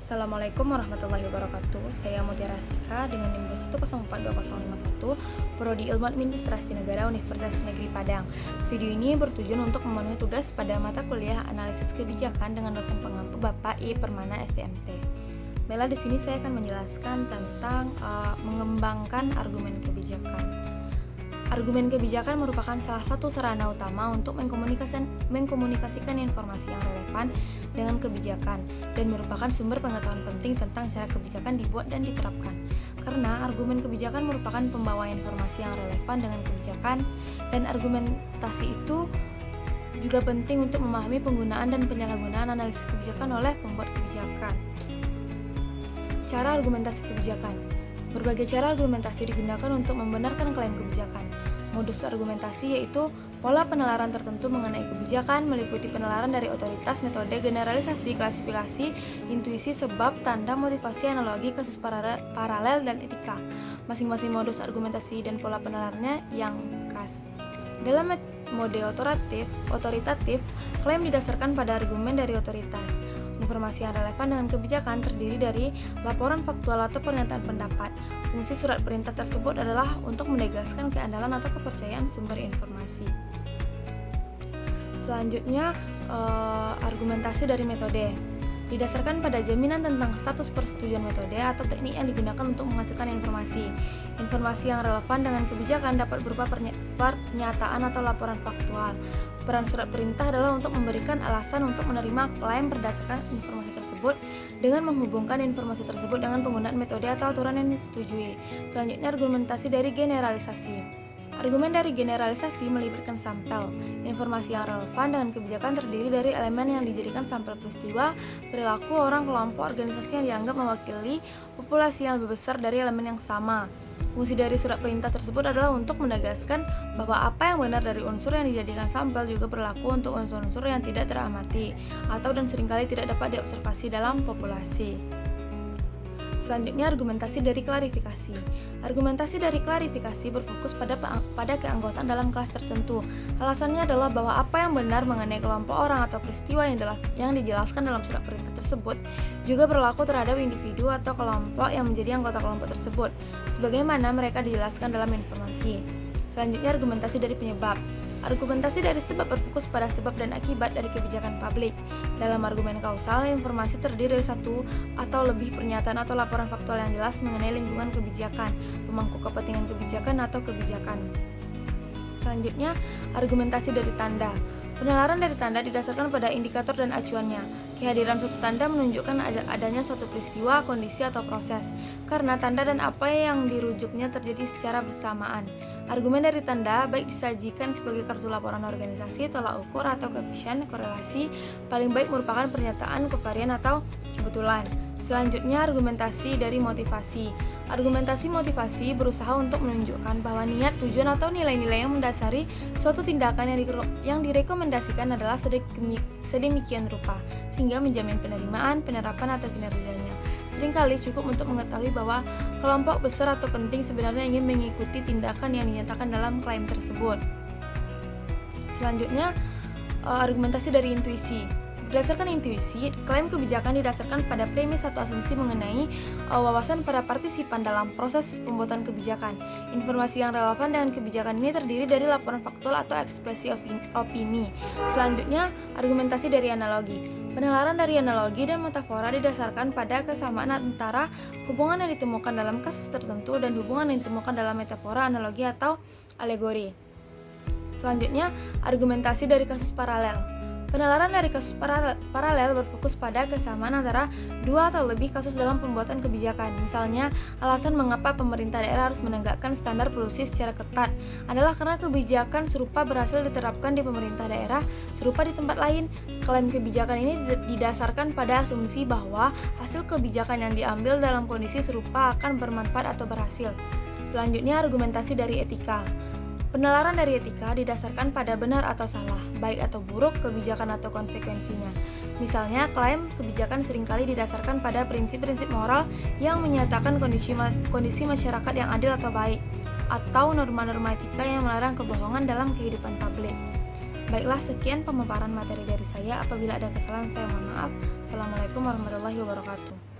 Assalamualaikum warahmatullahi wabarakatuh. Saya Mutiara Astika dengan NIM 1042051, Prodi Ilmu Administrasi Negara Universitas Negeri Padang. Video ini bertujuan untuk memenuhi tugas pada mata kuliah Analisis Kebijakan dengan dosen pengampu Bapak I. Permana STMT. Baiklah, di sini saya akan menjelaskan tentang mengembangkan argumen kebijakan. Argumen kebijakan merupakan salah satu sarana utama untuk mengkomunikasikan informasi yang relevan dengan kebijakan dan merupakan sumber pengetahuan penting tentang cara kebijakan dibuat dan diterapkan. Karena argumen kebijakan merupakan pembawa informasi yang relevan dengan kebijakan, dan argumentasi itu juga penting untuk memahami penggunaan dan penyalahgunaan analisis kebijakan oleh pembuat kebijakan. Cara argumentasi kebijakan. Berbagai cara argumentasi digunakan untuk membenarkan klaim kebijakan. Modus argumentasi yaitu pola penalaran tertentu mengenai kebijakan, meliputi penalaran dari otoritas, metode, generalisasi, klasifikasi, intuisi, sebab, tanda, motivasi, analogi, kasus paralel, dan etika. Masing-masing modus argumentasi dan pola penalarannya yang khas. Dalam mode otoritatif, klaim didasarkan pada argumen dari otoritas. Informasi yang relevan dengan kebijakan terdiri dari laporan faktual atau pernyataan pendapat. Fungsi surat perintah tersebut adalah untuk menegaskan keandalan atau kepercayaan sumber informasi. Selanjutnya, argumentasi dari metode. Didasarkan pada jaminan tentang status persetujuan metode atau teknik yang digunakan untuk menghasilkan informasi. Informasi yang relevan dengan kebijakan dapat berupa pernyataan atau laporan faktual. Peran surat perintah adalah untuk memberikan alasan untuk menerima klaim berdasarkan informasi tersebut dengan menghubungkan informasi tersebut dengan penggunaan metode atau aturan yang disetujui. Selanjutnya, argumentasi dari generalisasi. Argumen dari generalisasi melibatkan sampel. Informasi yang relevan dengan kebijakan terdiri dari elemen yang dijadikan sampel peristiwa, perilaku orang, kelompok, organisasi yang dianggap mewakili populasi yang lebih besar dari elemen yang sama. Fungsi dari surat perintah tersebut adalah untuk menegaskan bahwa apa yang benar dari unsur yang dijadikan sampel juga berlaku untuk unsur-unsur yang tidak teramati atau dan seringkali tidak dapat diobservasi dalam populasi. Selanjutnya, argumentasi dari klarifikasi. Argumentasi dari klarifikasi berfokus pada keanggotaan dalam kelas tertentu. Alasannya adalah bahwa apa yang benar mengenai kelompok orang atau peristiwa yang dijelaskan dalam surat perintah tersebut juga berlaku terhadap individu atau kelompok yang menjadi anggota kelompok tersebut, sebagaimana mereka dijelaskan dalam informasi. Selanjutnya, argumentasi dari penyebab. Argumentasi dari sebab berfokus pada sebab dan akibat dari kebijakan publik. Dalam argumen kausal, informasi terdiri dari satu atau lebih pernyataan atau laporan faktual yang jelas mengenai lingkungan kebijakan, pemangku kepentingan kebijakan atau kebijakan. Selanjutnya, argumentasi dari tanda. Penalaran dari tanda didasarkan pada indikator dan acuannya. Kehadiran suatu tanda menunjukkan adanya suatu peristiwa, kondisi, atau proses, karena tanda dan apa yang dirujuknya terjadi secara bersamaan. Argumen dari tanda baik disajikan sebagai kartu laporan organisasi, tolak ukur, atau koefisien korelasi, paling baik merupakan pernyataan kovarian atau kebetulan. Selanjutnya, argumentasi dari motivasi. Argumentasi motivasi berusaha untuk menunjukkan bahwa niat, tujuan, atau nilai-nilai yang mendasari suatu tindakan yang direkomendasikan adalah sedemikian rupa, sehingga menjamin penerimaan, penerapan, atau kinerjanya. Seringkali cukup untuk mengetahui bahwa kelompok besar atau penting sebenarnya ingin mengikuti tindakan yang dinyatakan dalam klaim tersebut. Selanjutnya, argumentasi dari intuisi. Berdasarkan intuisi, klaim kebijakan didasarkan pada premis atau asumsi mengenai wawasan para partisipan dalam proses pembuatan kebijakan. Informasi yang relevan dengan kebijakan ini terdiri dari laporan faktual atau ekspresi opini. Selanjutnya, argumentasi dari analogi. Penalaran dari analogi dan metafora didasarkan pada kesamaan antara hubungan yang ditemukan dalam kasus tertentu dan hubungan yang ditemukan dalam metafora, analogi, atau alegori. Selanjutnya, argumentasi dari kasus paralel. Penalaran dari kasus paralel berfokus pada kesamaan antara dua atau lebih kasus dalam pembuatan kebijakan. Misalnya, alasan mengapa pemerintah daerah harus menegakkan standar polusi secara ketat adalah karena kebijakan serupa berhasil diterapkan di pemerintah daerah serupa di tempat lain. Klaim kebijakan ini didasarkan pada asumsi bahwa hasil kebijakan yang diambil dalam kondisi serupa akan bermanfaat atau berhasil. Selanjutnya, argumentasi dari etika. Penalaran dari etika didasarkan pada benar atau salah, baik atau buruk kebijakan atau konsekuensinya. Misalnya, klaim kebijakan seringkali didasarkan pada prinsip-prinsip moral yang menyatakan kondisi masyarakat yang adil atau baik, atau norma-norma etika yang melarang kebohongan dalam kehidupan publik. Baiklah, sekian pemaparan materi dari saya. Apabila ada kesalahan, saya mohon maaf. Assalamualaikum warahmatullahi wabarakatuh.